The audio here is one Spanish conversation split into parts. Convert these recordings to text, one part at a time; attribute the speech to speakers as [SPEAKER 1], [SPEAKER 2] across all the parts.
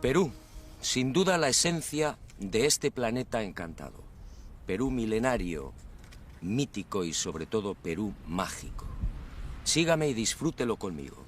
[SPEAKER 1] Perú, sin duda la esencia de este planeta encantado. Perú milenario, mítico y sobre todo Perú mágico. Sígame y disfrútelo conmigo.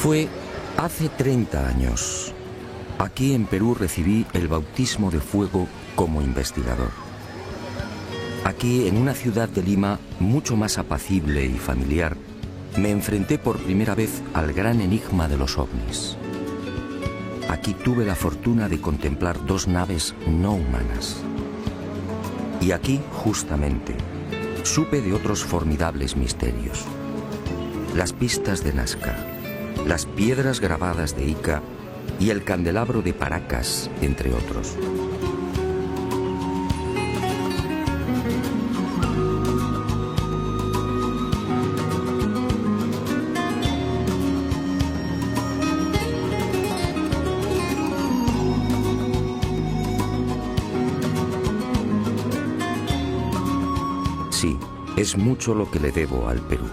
[SPEAKER 1] Fue hace 30 años. Aquí en Perú recibí el bautismo de fuego como investigador. Aquí, en una ciudad de Lima mucho más apacible y familiar, me enfrenté por primera vez al gran enigma de los ovnis. Aquí tuve la fortuna de contemplar dos naves no humanas. Y aquí, justamente, supe de otros formidables misterios. Las pistas de Nazca, las piedras grabadas de Ica y el candelabro de Paracas, entre otros. Sí, es mucho lo que le debo al Perú.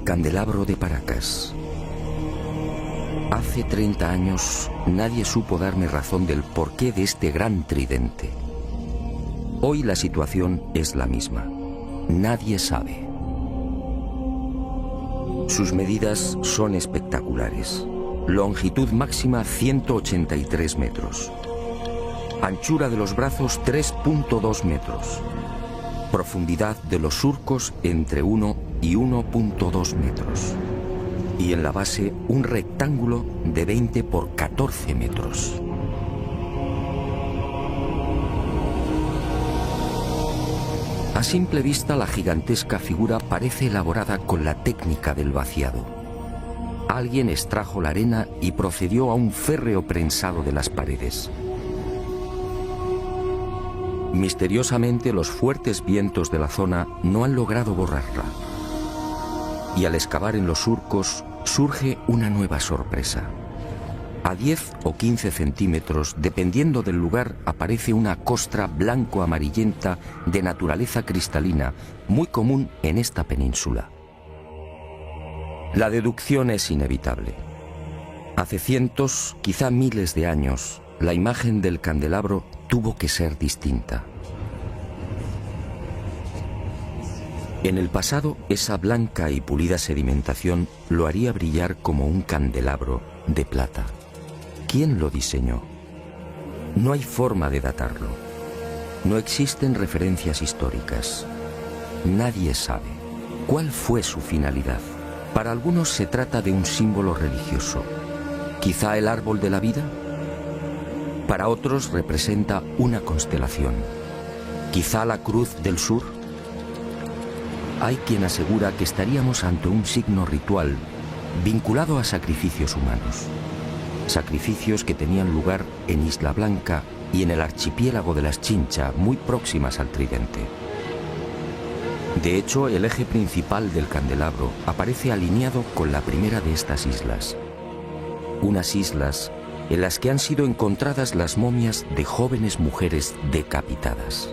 [SPEAKER 1] Candelabro de Paracas. Hace 30 años nadie supo darme razón del porqué de este gran tridente. Hoy la situación es la misma. Nadie sabe. Sus medidas son espectaculares. Longitud máxima 183 metros. Anchura de los brazos 3.2 metros. Profundidad de los surcos entre 1 y 1.2 metros. Y en la base un rectángulo de 20 por 14 metros. A simple vista la gigantesca figura parece elaborada con la técnica del vaciado. Alguien extrajo la arena y procedió a un férreo prensado de las paredes. Misteriosamente los fuertes vientos de la zona no han logrado borrarla. Y al excavar en los surcos surge una nueva sorpresa. A 10 o 15 centímetros, dependiendo del lugar, aparece una costra blanco-amarillenta de naturaleza cristalina, muy común en esta península. La deducción es inevitable. Hace cientos, quizá miles de años, la imagen del candelabro tuvo que ser distinta. En el pasado, esa blanca y pulida sedimentación lo haría brillar como un candelabro de plata. ¿Quién lo diseñó? No hay forma de datarlo. No existen referencias históricas. Nadie sabe cuál fue su finalidad. Para algunos se trata de un símbolo religioso. ¿Quizá el árbol de la vida? Para otros representa una constelación. ¿Quizá la cruz del sur? Hay quien asegura que estaríamos ante un signo ritual vinculado a sacrificios humanos. Sacrificios que tenían lugar en Isla Blanca y en el archipiélago de las Chincha, muy próximas al tridente. De hecho, el eje principal del candelabro aparece alineado con la primera de estas islas. Unas islas en las que han sido encontradas las momias de jóvenes mujeres decapitadas.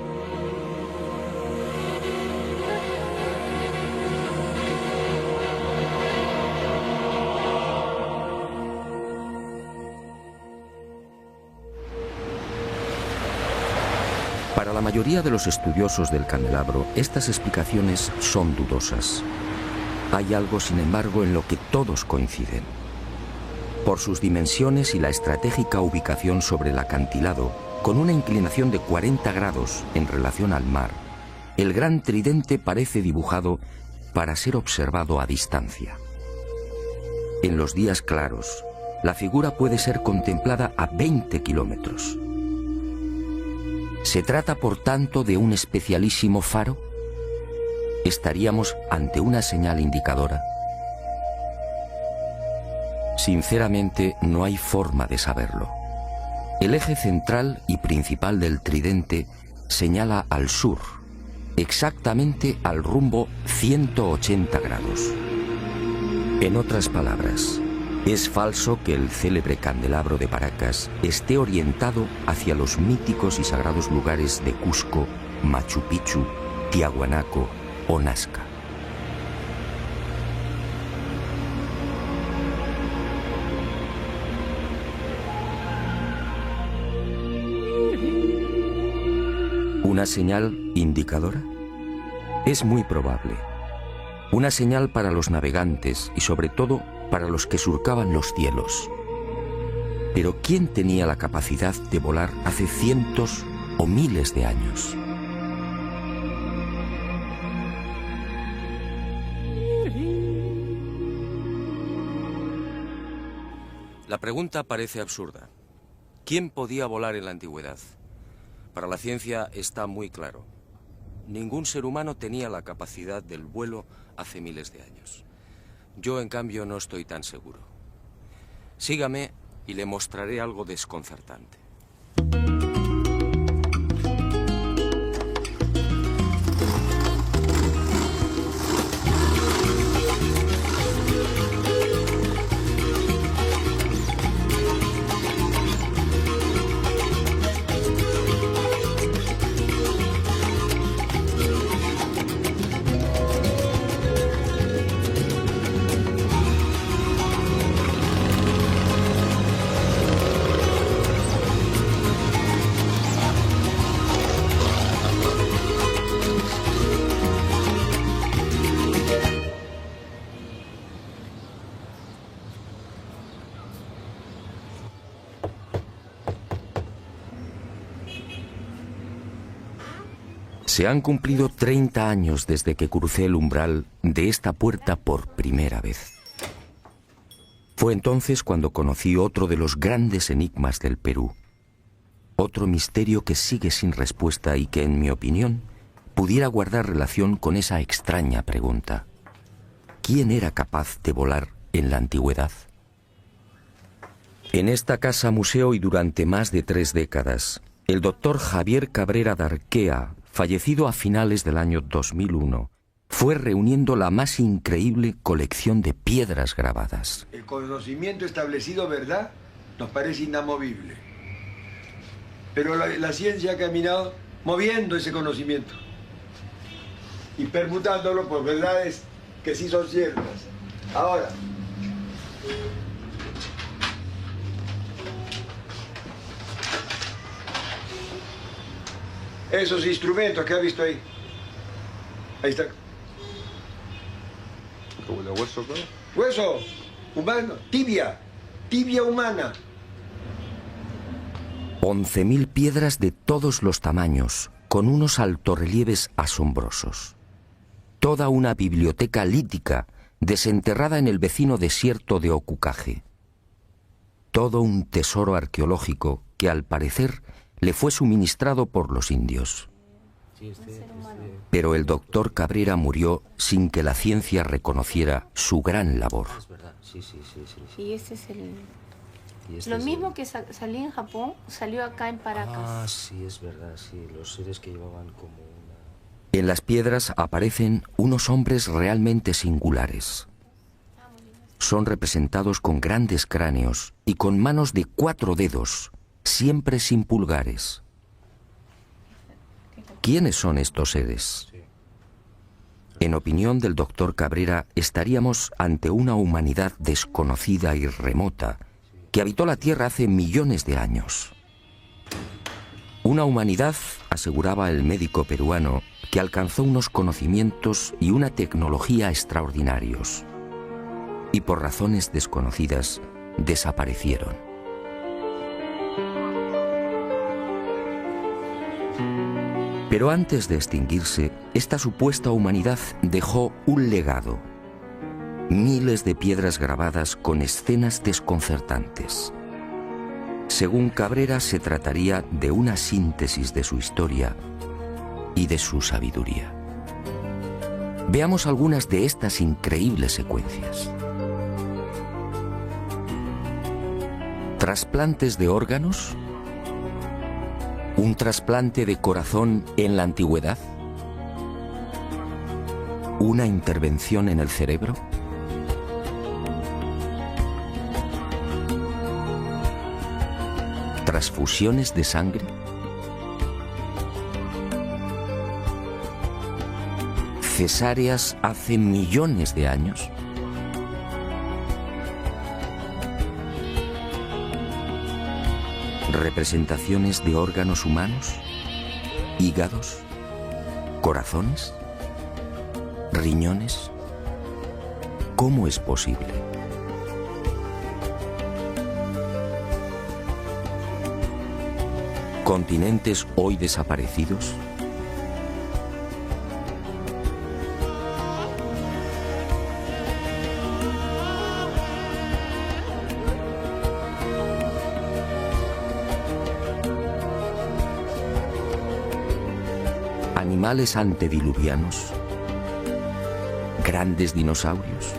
[SPEAKER 1] Para la mayoría de los estudiosos del candelabro, estas explicaciones son dudosas. Hay algo, sin embargo, en lo que todos coinciden. Por sus dimensiones y la estratégica ubicación sobre el acantilado, con una inclinación de 40 grados en relación al mar, el gran tridente parece dibujado para ser observado a distancia. En los días claros, la figura puede ser contemplada a 20 kilómetros. ¿Se trata, por tanto, de un especialísimo faro? ¿Estaríamos ante una señal indicadora? Sinceramente, no hay forma de saberlo. El eje central y principal del tridente señala al sur, exactamente al rumbo 180 grados. En otras palabras, es falso que el célebre candelabro de Paracas esté orientado hacia los míticos y sagrados lugares de Cusco, Machu Picchu, Tiahuanaco o Nazca. ¿Una señal indicadora? Es muy probable. Una señal para los navegantes y sobre todo para los que surcaban los cielos. Pero ¿quién tenía la capacidad de volar hace cientos o miles de años?
[SPEAKER 2] La pregunta parece absurda. ¿Quién podía volar en la antigüedad? Para la ciencia está muy claro. Ningún ser humano tenía la capacidad del vuelo hace miles de años. Yo, en cambio, no estoy tan seguro. Sígame y le mostraré algo desconcertante.
[SPEAKER 1] Se han cumplido 30 años desde que crucé el umbral de esta puerta por primera vez. Fue entonces cuando conocí otro de los grandes enigmas del Perú. Otro misterio que sigue sin respuesta y que, en mi opinión, pudiera guardar relación con esa extraña pregunta. ¿Quién era capaz de volar en la antigüedad? En esta casa museo y durante más de 3 décadas, el doctor Javier Cabrera Darquea, fallecido a finales del año 2001, fue reuniendo la más increíble colección de piedras grabadas.
[SPEAKER 3] El conocimiento establecido, ¿verdad?, nos parece inamovible. Pero la ciencia ha caminado moviendo ese conocimiento y permutándolo por verdades que sí son ciertas. Ahora, esos instrumentos que ha visto ahí. Ahí está.
[SPEAKER 4] ¿Como de hueso, claro?
[SPEAKER 3] Hueso humano, tibia humana.
[SPEAKER 1] 11.000 piedras de todos los tamaños, con unos altorrelieves asombrosos. Toda una biblioteca lítica desenterrada en el vecino desierto de Ocucaje. Todo un tesoro arqueológico que, al parecer, le fue suministrado por los indios. Pero el doctor Cabrera murió sin que la ciencia reconociera su gran labor.
[SPEAKER 5] Es verdad, sí.
[SPEAKER 6] Y este es el...
[SPEAKER 5] Y este
[SPEAKER 6] Lo
[SPEAKER 5] es
[SPEAKER 6] mismo
[SPEAKER 5] el...
[SPEAKER 6] que salió en Japón, salió acá en Paracas.
[SPEAKER 5] Ah, sí, es verdad, sí. Los seres que llevaban como una...
[SPEAKER 1] En las piedras aparecen unos hombres realmente singulares. Son representados con grandes cráneos y con manos de 4 dedos, siempre sin pulgares. ¿Quiénes son estos seres? En opinión del doctor Cabrera, estaríamos ante una humanidad desconocida y remota que habitó la Tierra hace millones de años. Una humanidad, aseguraba el médico peruano, que alcanzó unos conocimientos y una tecnología extraordinarios. Y por razones desconocidas, desaparecieron. Pero antes de extinguirse, esta supuesta humanidad dejó un legado. Miles de piedras grabadas con escenas desconcertantes. Según Cabrera, se trataría de una síntesis de su historia y de su sabiduría. Veamos algunas de estas increíbles secuencias. ¿Trasplantes de órganos? ¿Un trasplante de corazón en la antigüedad? ¿Una intervención en el cerebro? ¿Transfusiones de sangre? ¿Cesáreas hace millones de años? ¿Representaciones de órganos humanos? ¿Hígados? ¿Corazones? ¿Riñones? ¿Cómo es posible? ¿Continentes hoy desaparecidos? ¿Animales antediluvianos? ¿Grandes dinosaurios?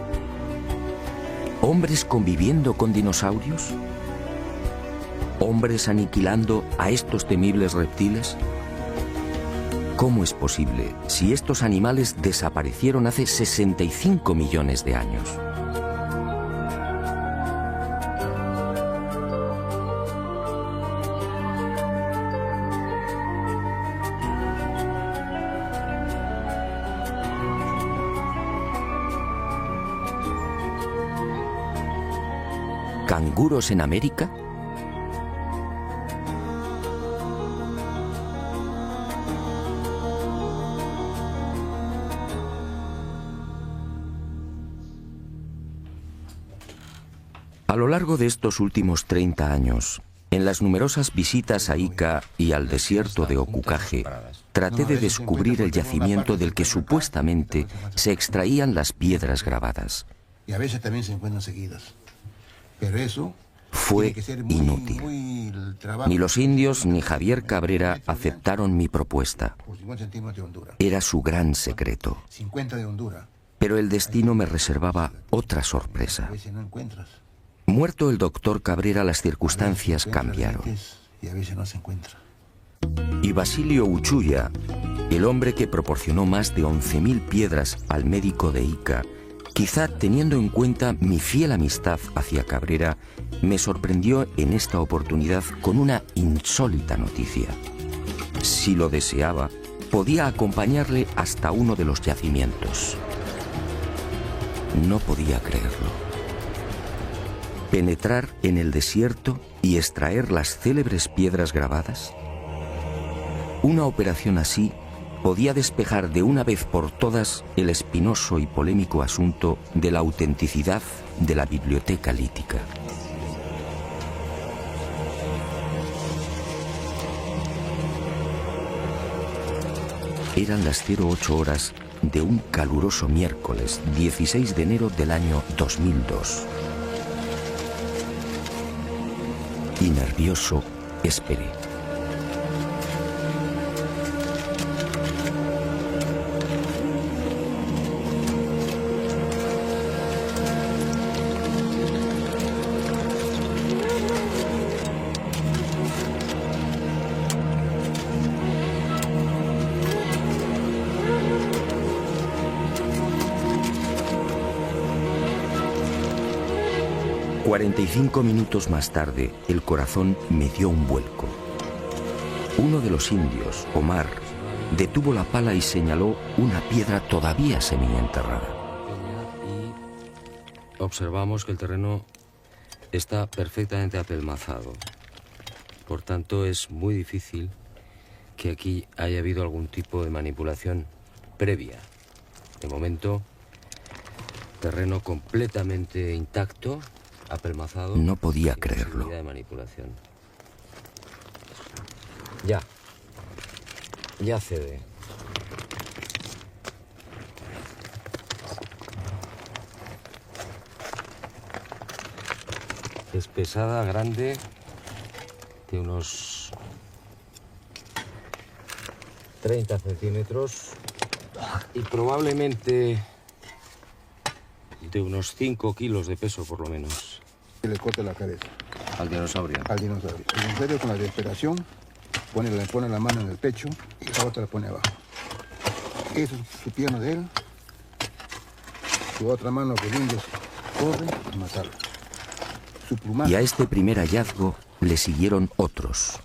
[SPEAKER 1] ¿Hombres conviviendo con dinosaurios? ¿Hombres aniquilando a estos temibles reptiles? ¿Cómo es posible si estos animales desaparecieron hace 65 millones de años? ¿Canguros en América? A lo largo de estos últimos 30 años, en las numerosas visitas a Ica y al desierto de Ocucaje, traté de descubrir el yacimiento del que supuestamente se extraían las piedras grabadas.
[SPEAKER 4] Y a veces también se encuentran seguidas. Pero eso
[SPEAKER 1] fue inútil. Ni los indios ni Javier Cabrera aceptaron mi propuesta. Era su gran secreto. Pero el destino me reservaba otra sorpresa. Muerto el doctor Cabrera, las circunstancias cambiaron. Y Basilio Uchuya, el hombre que proporcionó más de 11.000 piedras al médico de Ica, quizá teniendo en cuenta mi fiel amistad hacia Cabrera, me sorprendió en esta oportunidad con una insólita noticia. Si lo deseaba, podía acompañarle hasta uno de los yacimientos. No podía creerlo. ¿Penetrar en el desierto y extraer las célebres piedras grabadas? Una operación así podía despejar de una vez por todas el espinoso y polémico asunto de la autenticidad de la biblioteca lítica. Eran las 08 horas de un caluroso miércoles 16 de enero del año 2002. Y nervioso, esperé. 45 minutos más tarde, el corazón me dio un vuelco. Uno de los indios, Omar, detuvo la pala y señaló una piedra todavía semienterrada.
[SPEAKER 2] Y observamos que el terreno está perfectamente apelmazado. Por tanto, es muy difícil que aquí haya habido algún tipo de manipulación previa. De momento, terreno completamente intacto, apelmazado.
[SPEAKER 1] No podía
[SPEAKER 2] sin
[SPEAKER 1] creerlo.
[SPEAKER 2] posibilidad de manipulación. Ya cede. Es pesada, grande, de unos 30 centímetros y probablemente de unos 5 kilos de peso por lo menos.
[SPEAKER 4] Y le corta la cabeza
[SPEAKER 2] Al dinosaurio.
[SPEAKER 4] al dinosaurio. El dinosaurio con la desesperación pone la mano en el pecho y la otra la pone abajo. Eso es su pierna de él. Su otra mano que el indio corre a matarlo. Su plumaje.
[SPEAKER 1] Y a este primer hallazgo le siguieron otros.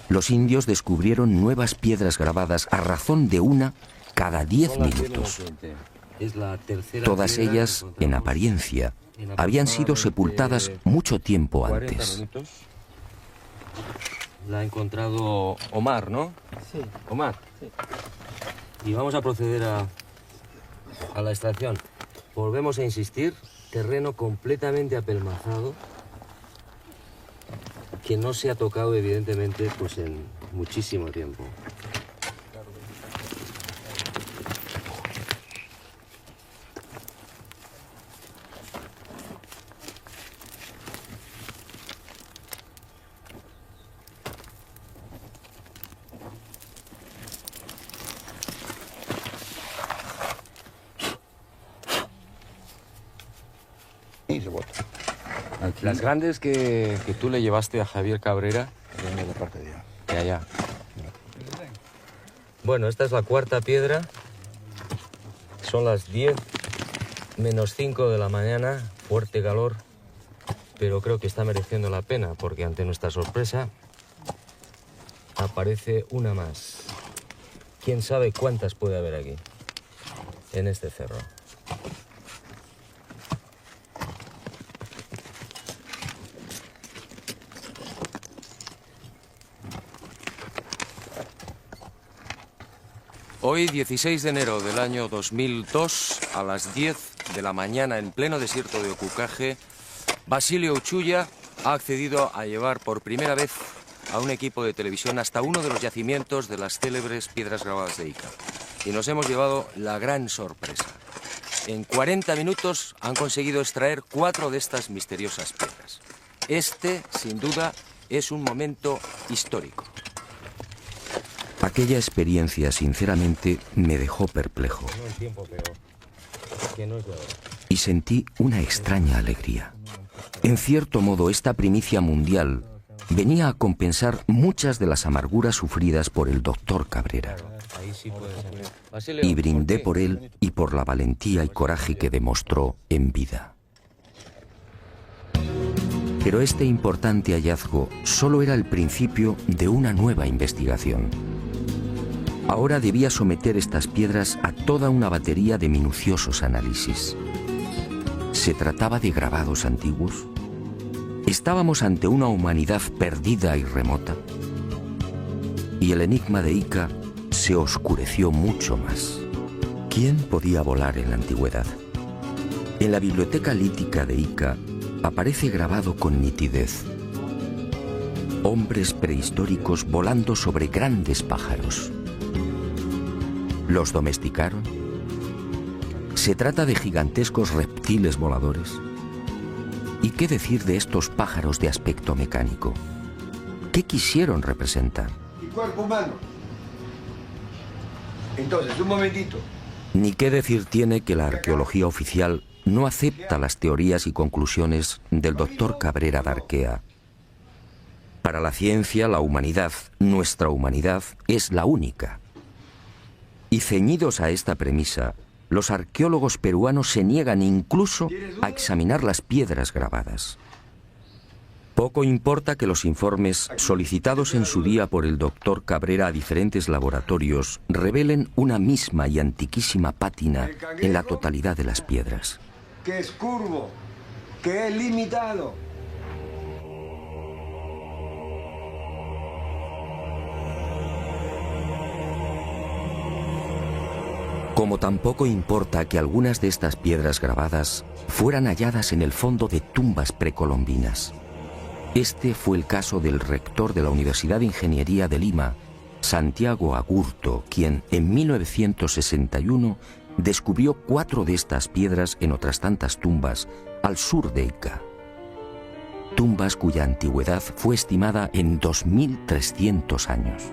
[SPEAKER 1] Los indios descubrieron nuevas piedras grabadas a razón de una cada 10 minutos.
[SPEAKER 2] Es la tercera
[SPEAKER 1] Todas
[SPEAKER 2] piedra
[SPEAKER 1] ellas,
[SPEAKER 2] que
[SPEAKER 1] en
[SPEAKER 2] encontramos
[SPEAKER 1] apariencia,
[SPEAKER 2] en
[SPEAKER 1] habían sido sepultadas mucho tiempo
[SPEAKER 2] 40
[SPEAKER 1] antes.
[SPEAKER 2] minutos. La ha encontrado Omar, ¿no?
[SPEAKER 5] Sí.
[SPEAKER 2] Omar.
[SPEAKER 5] Sí.
[SPEAKER 2] Y vamos a proceder a la extracción. Volvemos a insistir, terreno completamente apelmazado, que no se ha tocado evidentemente pues en muchísimo tiempo.
[SPEAKER 4] Y se bota. Aquí
[SPEAKER 2] Las grandes que tú le llevaste a Javier Cabrera,
[SPEAKER 4] viene la parte de allá.
[SPEAKER 2] de allá. Bueno, esta es la cuarta piedra. Son las 10 menos 5 de la mañana, fuerte calor, pero creo que está mereciendo la pena porque ante nuestra sorpresa aparece una más. ¿Quién sabe cuántas puede haber aquí, en este cerro? Hoy, 16 de enero del año 2002, a las 10 de la mañana, en pleno desierto de Ocucaje, Basilio Uchuya ha accedido a llevar por primera vez a un equipo de televisión hasta uno de los yacimientos de las célebres piedras grabadas de Ica. Y nos hemos llevado la gran sorpresa. En 40 minutos han conseguido extraer 4 de estas misteriosas piedras. Este, sin duda, es un momento histórico.
[SPEAKER 1] Aquella experiencia, sinceramente, me dejó perplejo
[SPEAKER 2] No el tiempo, pero que no es de ahora.
[SPEAKER 1] y sentí una extraña alegría. En cierto modo, esta primicia mundial venía a compensar muchas de las amarguras sufridas por el doctor Cabrera.
[SPEAKER 2] Ahí sí puede ser. Basilio,
[SPEAKER 1] Y brindé
[SPEAKER 2] qué?
[SPEAKER 1] por él y por la valentía y coraje que demostró en vida. Pero este importante hallazgo solo era el principio de una nueva investigación. Ahora debía someter estas piedras a toda una batería de minuciosos análisis. ¿Se trataba de grabados antiguos? ¿Estábamos ante una humanidad perdida y remota? Y el enigma de Ica se oscureció mucho más. ¿Quién podía volar en la antigüedad? En la biblioteca lítica de Ica aparece grabado con nitidez: hombres prehistóricos volando sobre grandes pájaros. ¿Los domesticaron? ¿Se trata de gigantescos reptiles voladores? ¿Y qué decir de estos pájaros de aspecto mecánico? ¿Qué quisieron representar?
[SPEAKER 3] Y cuerpo humano. Entonces, un momentito.
[SPEAKER 1] Ni qué decir tiene que la arqueología oficial no acepta las teorías y conclusiones del doctor Cabrera de Arquea. Para la ciencia, la humanidad, nuestra humanidad, es la única. Y ceñidos a esta premisa, los arqueólogos peruanos se niegan incluso a examinar las piedras grabadas. Poco importa que los informes solicitados en su día por el doctor Cabrera a diferentes laboratorios revelen una misma y antiquísima pátina en la totalidad de las piedras.
[SPEAKER 3] Que es curvo, que es limitado.
[SPEAKER 1] Como tampoco importa que algunas de estas piedras grabadas fueran halladas en el fondo de tumbas precolombinas. Este fue el caso del rector de la Universidad de Ingeniería de Lima, Santiago Agurto, quien en 1961 descubrió 4 de estas piedras en otras tantas tumbas al sur de Ica. Tumbas cuya antigüedad fue estimada en 2.300 años.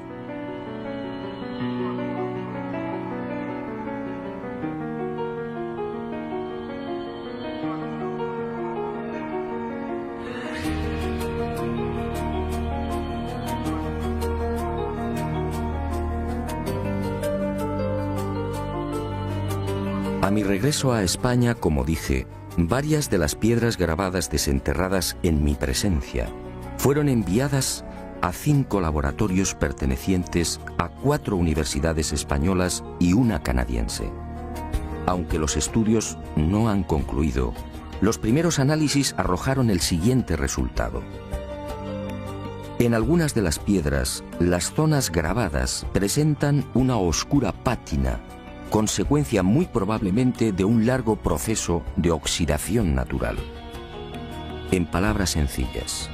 [SPEAKER 1] A mi regreso a España, como dije, varias de las piedras grabadas desenterradas en mi presencia fueron enviadas a 5 laboratorios pertenecientes a 4 universidades españolas y una canadiense. Aunque los estudios no han concluido, los primeros análisis arrojaron el siguiente resultado. En algunas de las piedras, las zonas grabadas presentan una oscura pátina, consecuencia muy probablemente de un largo proceso de oxidación natural. En palabras sencillas,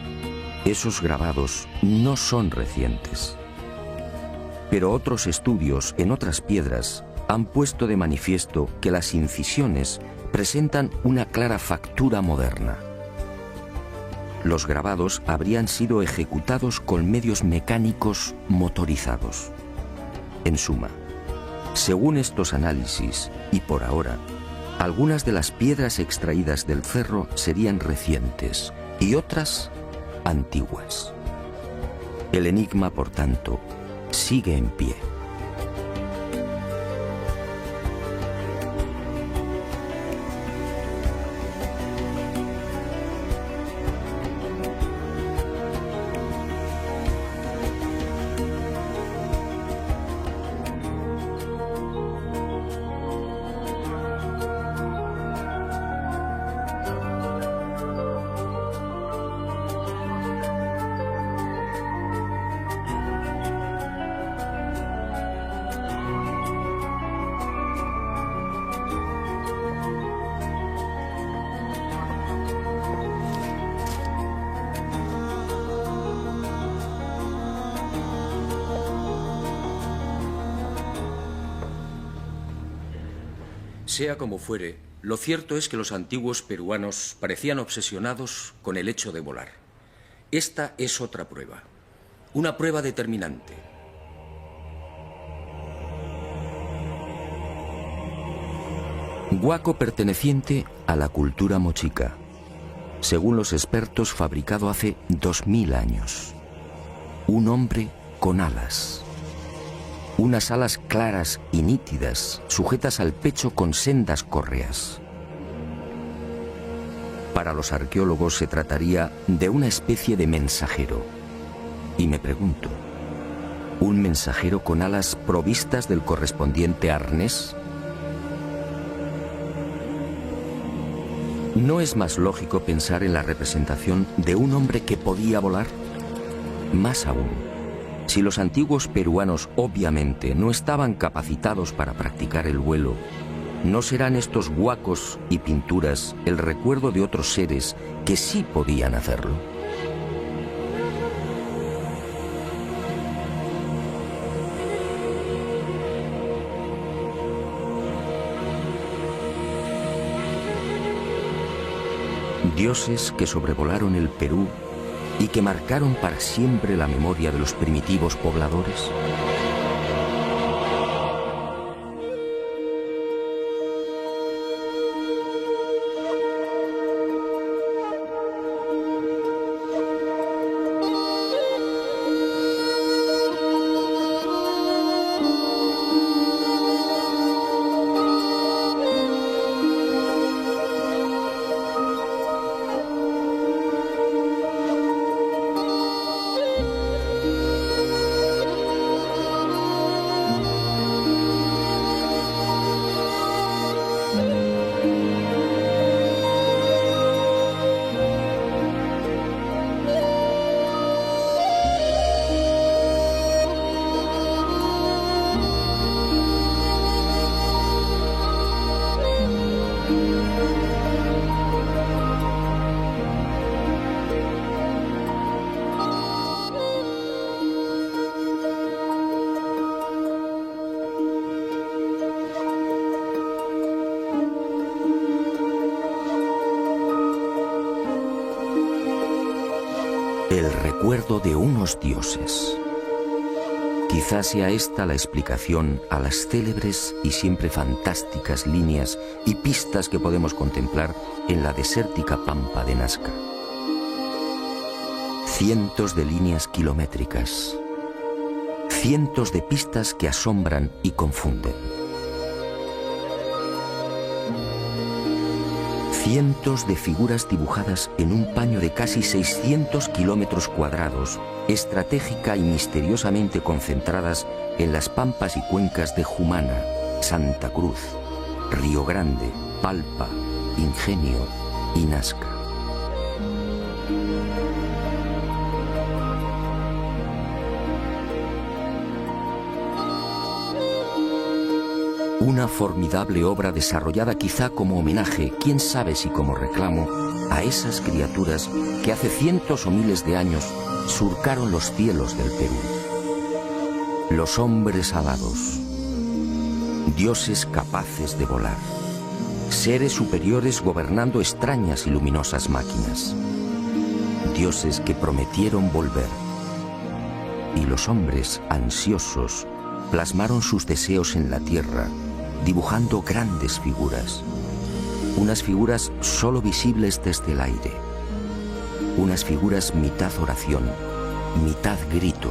[SPEAKER 1] esos grabados no son recientes. Pero otros estudios en otras piedras han puesto de manifiesto que las incisiones presentan una clara factura moderna. Los grabados habrían sido ejecutados con medios mecánicos motorizados. En suma, según estos análisis, y por ahora, algunas de las piedras extraídas del cerro serían recientes y otras antiguas. El enigma, por tanto, sigue en pie.
[SPEAKER 2] Sea como fuere, lo cierto es que los antiguos peruanos parecían obsesionados con el hecho de volar. Esta es otra prueba, una prueba determinante.
[SPEAKER 1] Huaco perteneciente a la cultura mochica, según los expertos fabricado hace 2000 años. Un hombre con alas. Unas alas claras y nítidas, sujetas al pecho con sendas correas. Para los arqueólogos se trataría de una especie de mensajero. Y me pregunto, ¿un mensajero con alas provistas del correspondiente arnés? ¿No es más lógico pensar en la representación de un hombre que podía volar? Más aún, si los antiguos peruanos obviamente no estaban capacitados para practicar el vuelo, ¿no serán estos huacos y pinturas el recuerdo de otros seres que sí podían hacerlo? Dioses que sobrevolaron el Perú y que marcaron para siempre la memoria de los primitivos pobladores. el recuerdo de unos dioses. Quizás sea esta la explicación a las célebres y siempre fantásticas líneas y pistas que podemos contemplar en la desértica pampa de Nazca. Cientos de líneas kilométricas, cientos de pistas que asombran y confunden. Cientos de figuras dibujadas en un paño de casi 600 kilómetros cuadrados, estratégica y misteriosamente concentradas en las pampas y cuencas de Jumana, Santa Cruz, Río Grande, Palpa, Ingenio y Nazca. Una formidable obra desarrollada quizá como homenaje, quién sabe si como reclamo, a esas criaturas que hace cientos o miles de años surcaron los cielos del Perú. Los hombres alados, dioses capaces de volar, seres superiores gobernando extrañas y luminosas máquinas, dioses que prometieron volver. Y los hombres ansiosos plasmaron sus deseos en la tierra, dibujando grandes figuras, unas figuras solo visibles desde el aire, unas figuras mitad oración, mitad grito.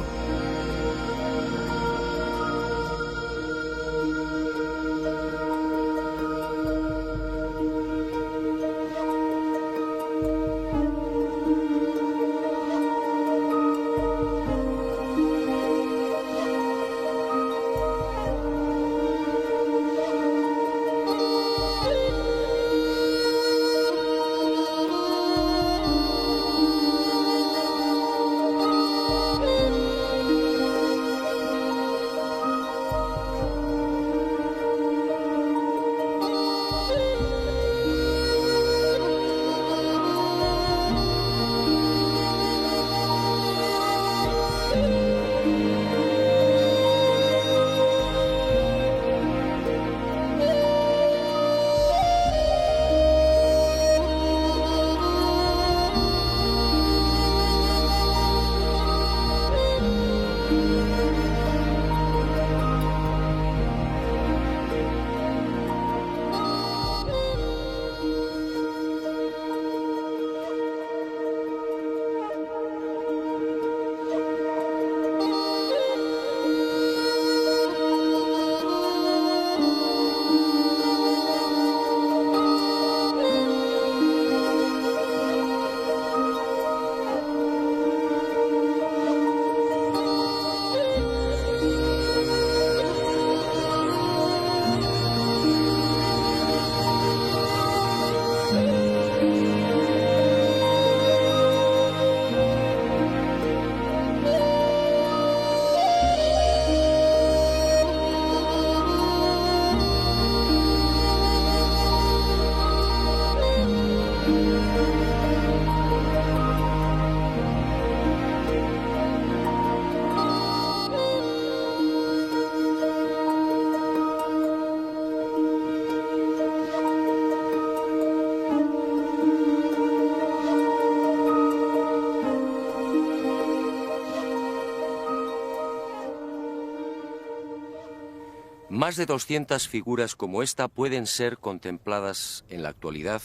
[SPEAKER 2] Más de 200 figuras como esta pueden ser contempladas en la actualidad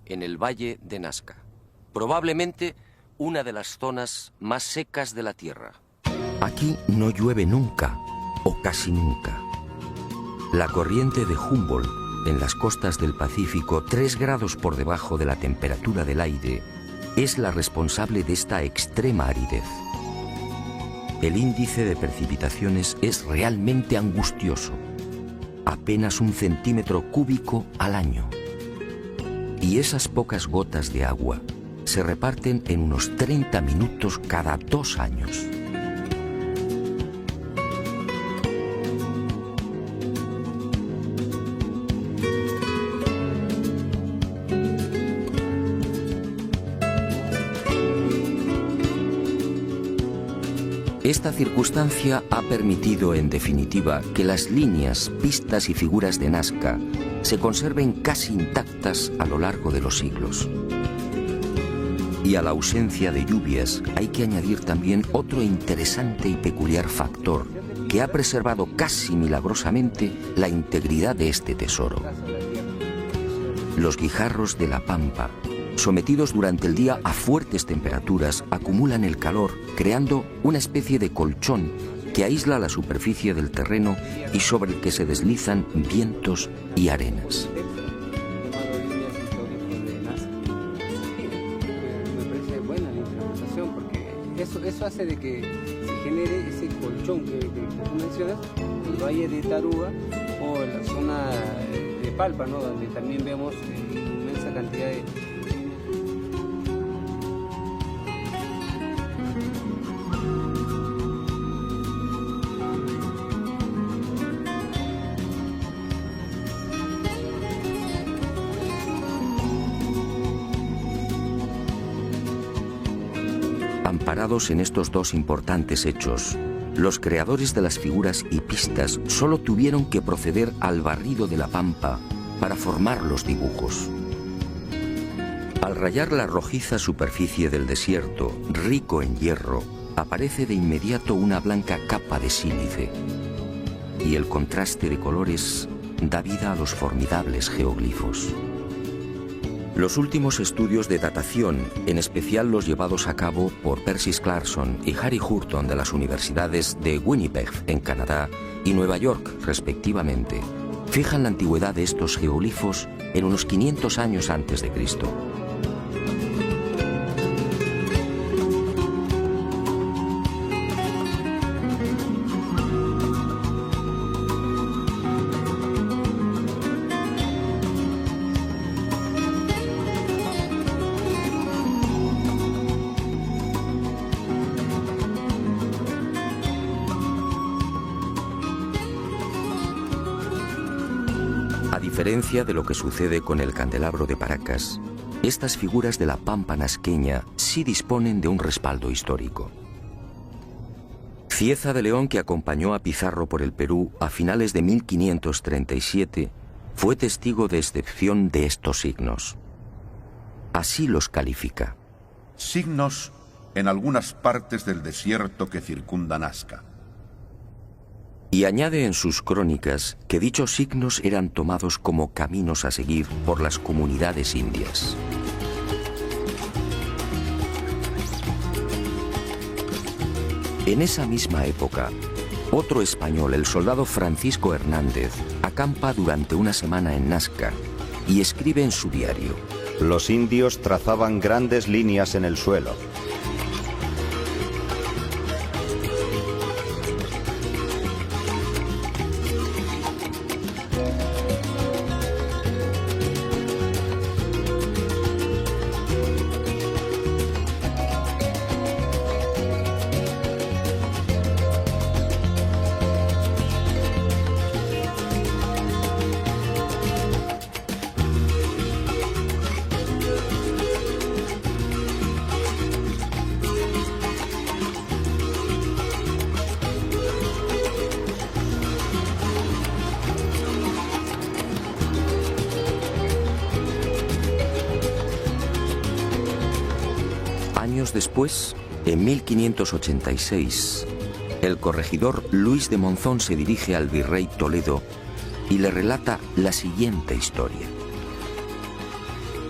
[SPEAKER 2] en el Valle de Nazca, probablemente una de las zonas más secas de la Tierra.
[SPEAKER 1] Aquí no llueve nunca, o casi nunca. La corriente de Humboldt en las costas del Pacífico, 3 grados por debajo de la temperatura del aire, es la responsable de esta extrema aridez. El índice de precipitaciones es realmente angustioso, apenas 1 centímetro cúbico al año. Y esas pocas gotas de agua se reparten en unos 30 minutos cada 2 años. Esta circunstancia ha permitido, en definitiva, que las líneas, pistas y figuras de Nazca se conserven casi intactas a lo largo de los siglos. Y a la ausencia de lluvias hay que añadir también otro interesante y peculiar factor que ha preservado casi milagrosamente la integridad de este tesoro. Los guijarros de la pampa, sometidos durante el día a fuertes temperaturas, acumulan el calor, creando una especie de colchón que aísla la superficie del terreno y sobre el que se deslizan vientos y arenas.
[SPEAKER 5] Eso hace de que se genere ese colchón que tú mencionas, el Valle de Taruga o la zona de Palpa, ¿no? Donde también vemos inmensa cantidad de...
[SPEAKER 1] Amparados en estos dos importantes hechos, los creadores de las figuras y pistas solo tuvieron que proceder al barrido de la pampa para formar los dibujos. Al rayar la rojiza superficie del desierto, rico en hierro, aparece de inmediato una blanca capa de sílice, y el contraste de colores da vida a los formidables geoglifos. Los últimos estudios de datación, en especial los llevados a cabo por Percy Clarkson y Harry Hurton de las universidades de Winnipeg, en Canadá, y Nueva York, respectivamente, fijan la antigüedad de estos geoglifos en unos 500 años antes de Cristo. A diferencia de lo que sucede con el candelabro de Paracas, estas figuras de la pampa nasqueña sí disponen de un respaldo histórico. Cieza de León, que acompañó a Pizarro por el Perú a finales de 1537, fue testigo de excepción de estos signos. Así los califica.
[SPEAKER 7] Signos en algunas partes del desierto que circunda Nazca.
[SPEAKER 1] Y añade en sus crónicas que dichos signos eran tomados como caminos a seguir por las comunidades indias. En esa misma época, otro español, el soldado Francisco Hernández, acampa durante una semana en Nazca y escribe en su diario:
[SPEAKER 8] Los indios trazaban grandes líneas en el suelo.
[SPEAKER 1] Años después, en 1586, el corregidor Luis de Monzón se dirige al virrey Toledo y le relata la siguiente historia.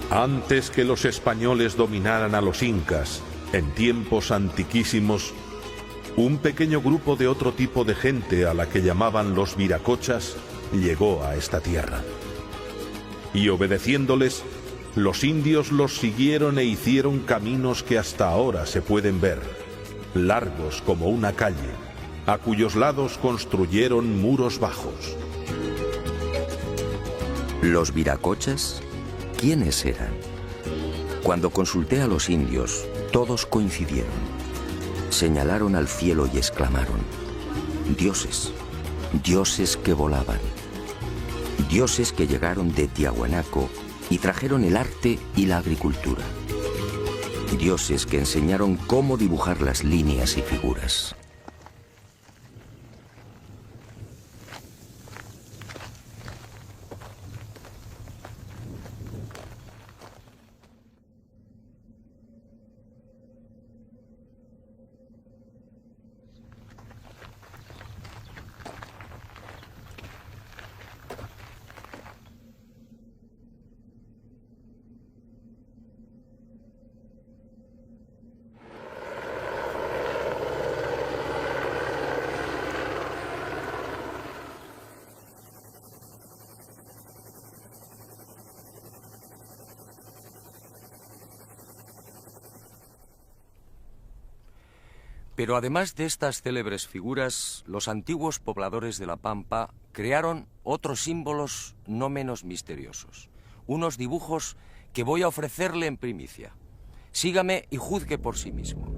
[SPEAKER 9] Antes que los españoles dominaran a los incas, en tiempos antiquísimos, un pequeño grupo de otro tipo de gente a la que llamaban los viracochas llegó a esta tierra. Y obedeciéndoles, los indios los siguieron e hicieron caminos que hasta ahora se pueden ver, largos como una calle, a cuyos lados construyeron muros bajos.
[SPEAKER 1] ¿Los viracochas? ¿Quiénes eran? Cuando consulté a los indios, todos coincidieron. Señalaron al cielo y exclamaron: dioses, dioses que volaban, dioses que llegaron de Tiahuanaco y trajeron el arte y la agricultura, dioses que enseñaron cómo dibujar las líneas y figuras.
[SPEAKER 2] Pero además de estas célebres figuras, los antiguos pobladores de La Pampa crearon otros símbolos no menos misteriosos. Unos dibujos que voy a ofrecerle en primicia. Sígame y juzgue por sí mismo.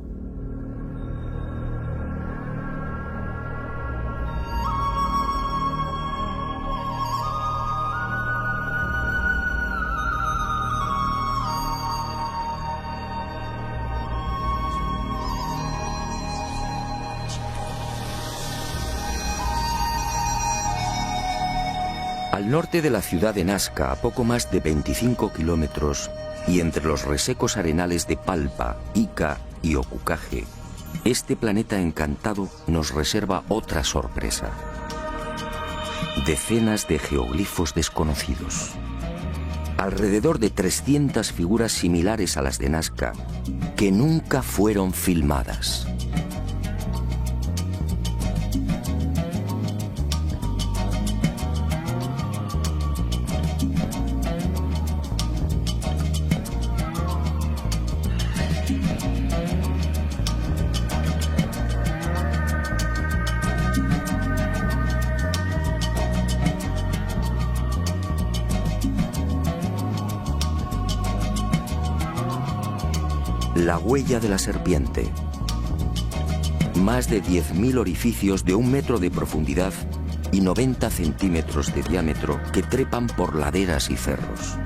[SPEAKER 1] Al norte de la ciudad de Nazca, a poco más de 25 kilómetros, y entre los resecos arenales de Palpa, Ica y Ocucaje, este planeta encantado nos reserva otra sorpresa. Decenas de geoglifos desconocidos. Alrededor de 300 figuras similares a las de Nazca, que nunca fueron filmadas. La huella de la serpiente. Más de 10.000 orificios de 1 metro de profundidad y 90 centímetros de diámetro que trepan por laderas y cerros.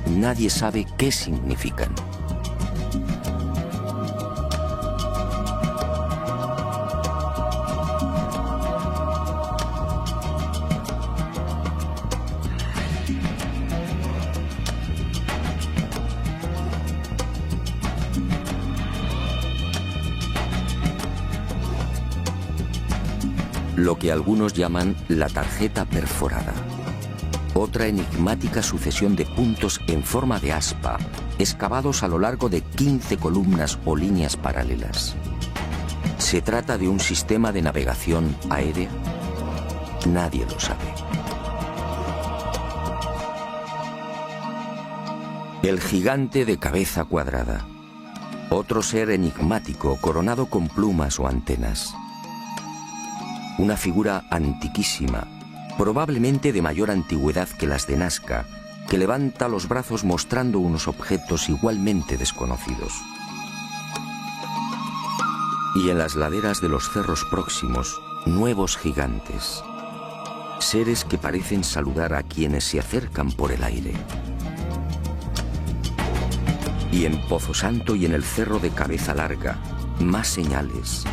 [SPEAKER 1] Nadie sabe qué significan. Lo que algunos llaman la tarjeta perforada. Otra enigmática sucesión de puntos en forma de aspa, excavados a lo largo de 15 columnas o líneas paralelas. ¿Se trata de un sistema de navegación aérea? Nadie lo sabe. El gigante de cabeza cuadrada. Otro ser enigmático coronado con plumas o antenas. Una figura antiquísima, probablemente de mayor antigüedad que las de Nazca, que levanta los brazos mostrando unos objetos igualmente desconocidos. Y en las laderas de los cerros próximos, nuevos gigantes. Seres que parecen saludar a quienes se acercan por el aire. Y en Pozo Santo y en el cerro de Cabeza Larga, más señales.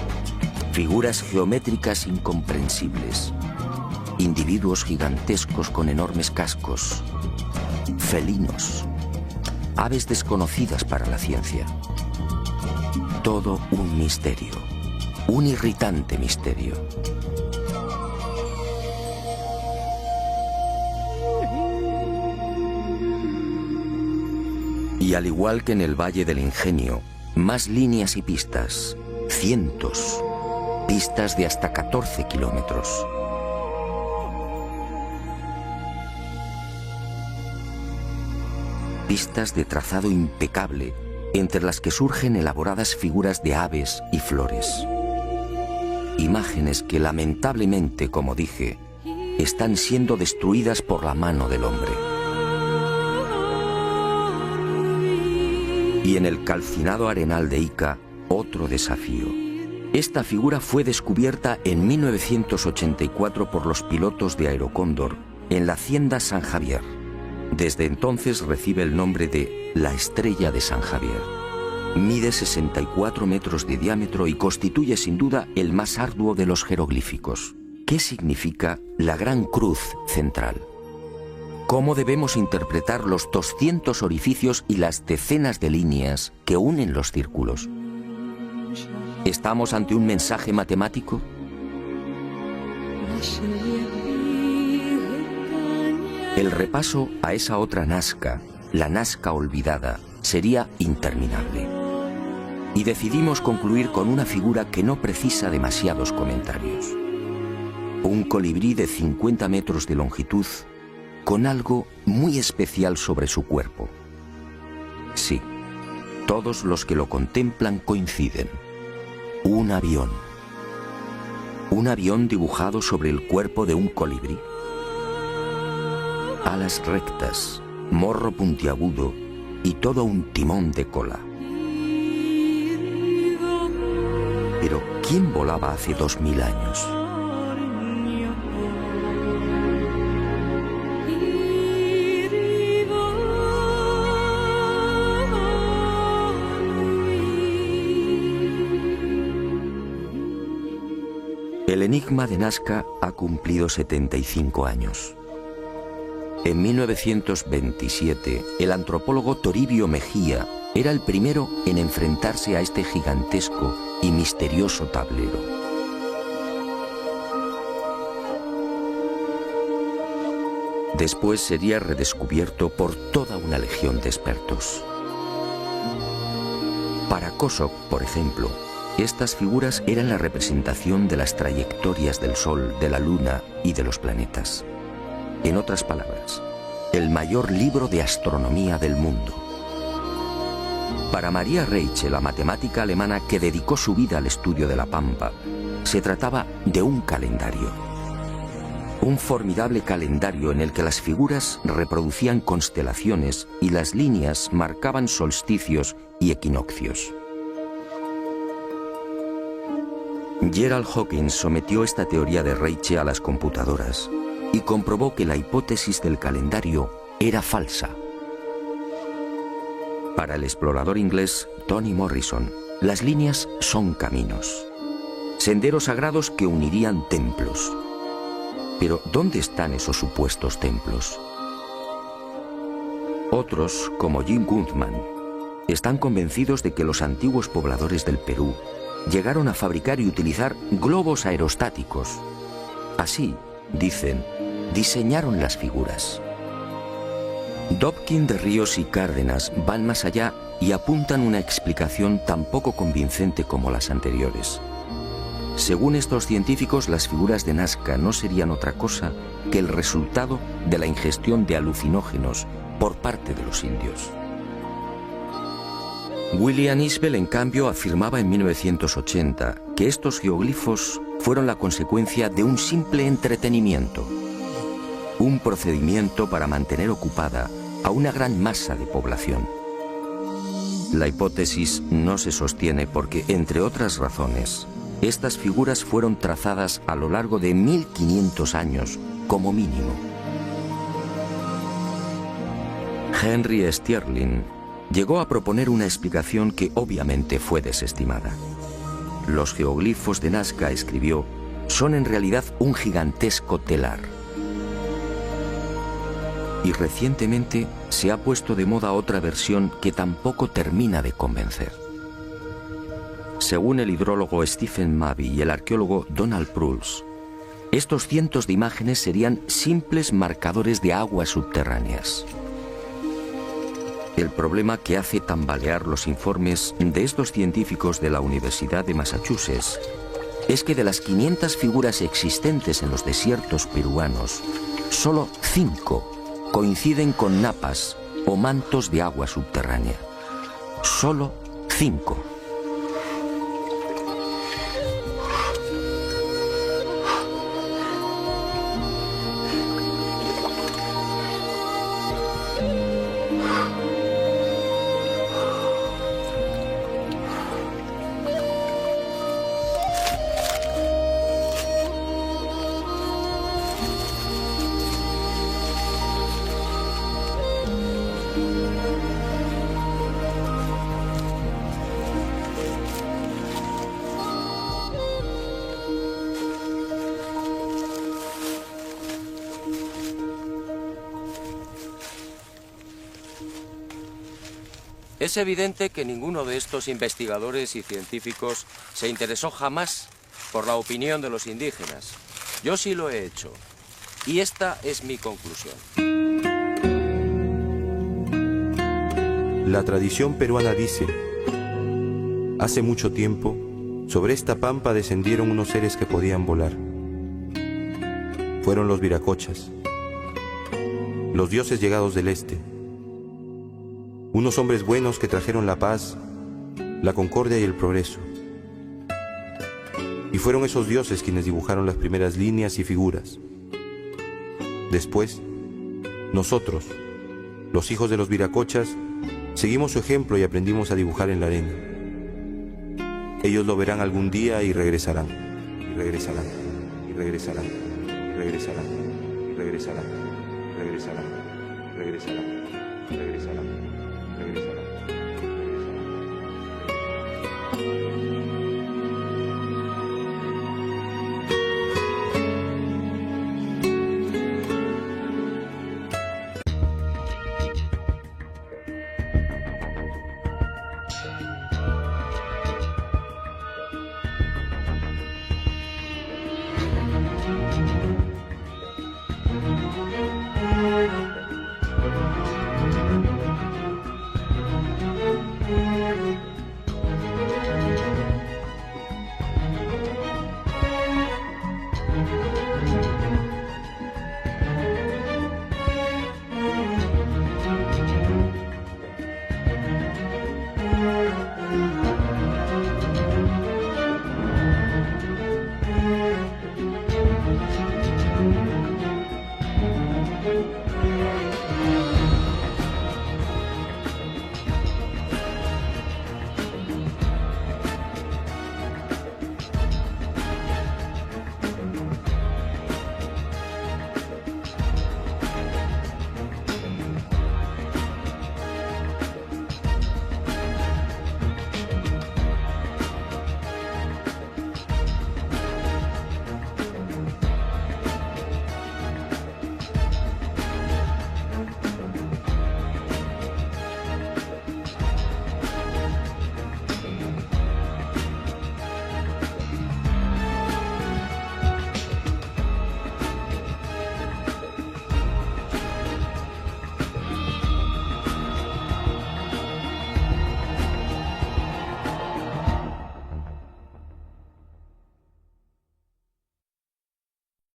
[SPEAKER 1] Figuras geométricas incomprensibles, individuos gigantescos con enormes cascos, felinos, aves desconocidas para la ciencia. Todo un misterio, un irritante misterio. Y al igual que en el Valle del Ingenio, más líneas y pistas, cientos. Pistas de hasta 14 kilómetros. Pistas de trazado impecable, entre las que surgen elaboradas figuras de aves y flores. Imágenes que lamentablemente, como dije, están siendo destruidas por la mano del hombre. Y en el calcinado arenal de Ica, otro desafío. Esta figura fue descubierta en 1984 por los pilotos de Aerocóndor en la hacienda San Javier. Desde entonces recibe el nombre de la Estrella de San Javier. Mide 64 metros de diámetro y constituye sin duda el más arduo de los jeroglíficos. ¿Qué significa la gran cruz central? ¿Cómo debemos interpretar los 200 orificios y las decenas de líneas que unen los círculos? ¿Estamos ante un mensaje matemático? El repaso a esa otra Nazca, la Nazca olvidada, sería interminable. Y decidimos concluir con una figura que no precisa demasiados comentarios. Un colibrí de 50 metros de longitud, con algo muy especial sobre su cuerpo. Sí, todos los que lo contemplan coinciden. Un avión. Un avión dibujado sobre el cuerpo de un colibrí. Alas rectas, morro puntiagudo y todo un timón de cola. Pero ¿quién volaba hace 2000 años? El enigma de Nazca ha cumplido 75 años. En 1927, el antropólogo Toribio Mejía era el primero en enfrentarse a este gigantesco y misterioso tablero. Después sería redescubierto por toda una legión de expertos. Para Kosok, por ejemplo, estas figuras eran la representación de las trayectorias del Sol, de la Luna y de los planetas. En otras palabras, el mayor libro de astronomía del mundo. Para Maria Reiche, la matemática alemana que dedicó su vida al estudio de la Pampa, se trataba de un calendario. Un formidable calendario en el que las figuras reproducían constelaciones y las líneas marcaban solsticios y equinoccios. Gerald Hawkins sometió esta teoría de Reiche a las computadoras y comprobó que la hipótesis del calendario era falsa. Para el explorador inglés Tony Morrison, las líneas son caminos, senderos sagrados que unirían templos. Pero ¿dónde están esos supuestos templos? Otros, como Jim Gutman, están convencidos de que los antiguos pobladores del Perú llegaron a fabricar y utilizar globos aerostáticos. Así, dicen, diseñaron las figuras. Dobkin de Ríos y Cárdenas van más allá y apuntan una explicación tan poco convincente como las anteriores. Según estos científicos, las figuras de Nazca no serían otra cosa que el resultado de la ingestión de alucinógenos por parte de los indios. William Isbell, en cambio, afirmaba en 1980 que estos geoglifos fueron la consecuencia de un simple entretenimiento, un procedimiento para mantener ocupada a una gran masa de población. La hipótesis no se sostiene porque, entre otras razones, estas figuras fueron trazadas a lo largo de 1500 años como mínimo. Henry Sterling llegó a proponer una explicación que obviamente fue desestimada. Los geoglifos de Nazca, escribió, son en realidad un gigantesco telar. Y recientemente se ha puesto de moda otra versión que tampoco termina de convencer. Según el hidrólogo Stephen Mabey y el arqueólogo Donald Prulls, estos cientos de imágenes serían simples marcadores de aguas subterráneas. El problema que hace tambalear los informes de estos científicos de la Universidad de Massachusetts es que de las 500 figuras existentes en los desiertos peruanos, solo 5 coinciden con napas o mantos de agua subterránea. Solo 5.
[SPEAKER 2] Es evidente que ninguno de estos investigadores y científicos se interesó jamás por la opinión de los indígenas. Yo sí lo he hecho. Y esta es mi conclusión.
[SPEAKER 10] La tradición peruana dice: hace mucho tiempo, sobre esta pampa descendieron unos seres que podían volar. Fueron los viracochas, los dioses llegados del este. Unos hombres buenos que trajeron la paz, la concordia y el progreso. y fueron esos dioses quienes dibujaron las primeras líneas y figuras. Después, nosotros, los hijos de los viracochas, seguimos su ejemplo y aprendimos a dibujar en la arena. Ellos lo verán algún día y regresarán, y regresarán, y regresarán, y regresarán, y regresarán, regresarán, regresarán, regresarán.